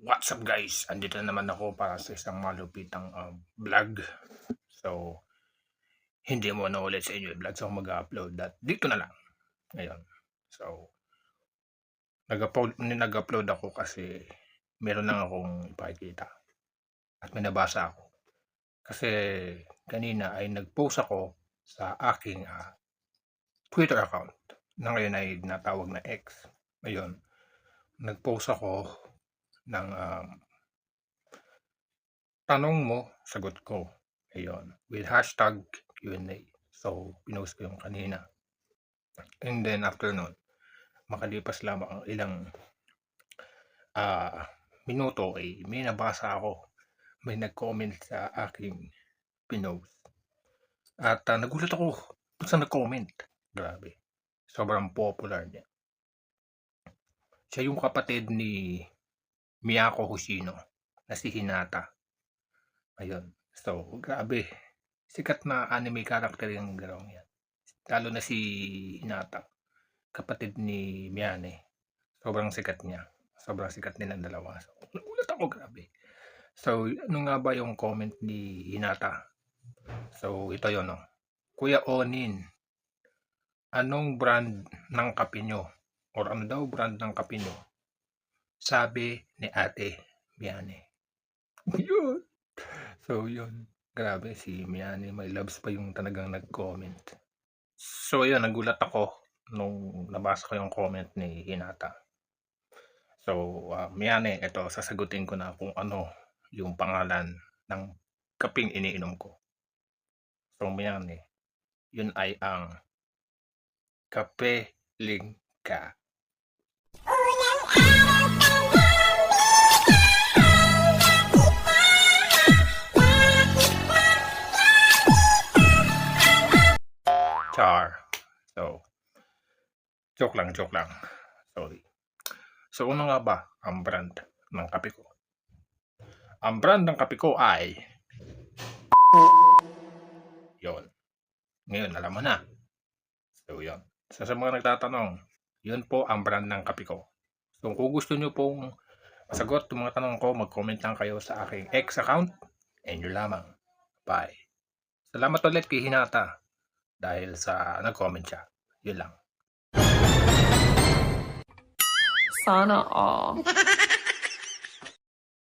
What's up guys? Andito na naman ako para sa isang malupitang vlog. So, hindi mo na ulit sa inyo i-vlog. So, mag-upload that dito na lang. Ngayon. So, nag-upload ako kasi meron lang akong ipakikita. At may nabasa ako. Kasi kanina ay nag-post ako sa aking Twitter account na ngayon ay natawag na X. Ngayon, nag-post ako ng tanong mo, sagot ko. Ayun. With hashtag Q&A. So, pinost ko yung kanina. And then, after nun, makalipas lamang ang ilang minuto ay may nabasa ako. May nag-comment sa aking pinost. At nagulat ako kung saan nag-comment. Grabe. Sobrang popular niya. Siya yung kapatid ni Miyako Hoshino na si Hinata. Ayun. So, grabe. Sikat na anime character yung dalawang yan. Lalo na si Hinata. Kapatid ni Miyane. Sobrang sikat niya. Sobrang sikat nilang dalawa. So, nagulat ako, grabe. So, ano nga ba yung comment ni Hinata? So, ito yun, no? Kuya Onin, anong brand ng kape nyo? Or ano daw brand ng kape nyo? Sabi ni Ate Miyane. Yun. So, yun. Grabe, si Miyane, may loves pa yung talagang nag-comment. So, yun, nagulat ako nung nabasa ko yung comment ni Hinata. So, Miyane, ito, sasagutin ko na kung ano yung pangalan ng kaping iniinom ko. So, Miyane, yun ay ang Kape Lingka. Char. So, joke lang. Sorry. So, ano nga ba ang brand ng kape ko? Ang brand ng kape ko ay yon. Ngayon, alam mo na. So, yon. Sa mga nagtatanong, yun po ang brand ng kape ko. So, kung gusto nyo pong masagot yung mga tanong ko, mag-comment lang kayo sa aking X account. And yun lamang. Bye. Salamat ulit kay Hinata. Dahil sa nag-comment siya. Yun lang. Sana all.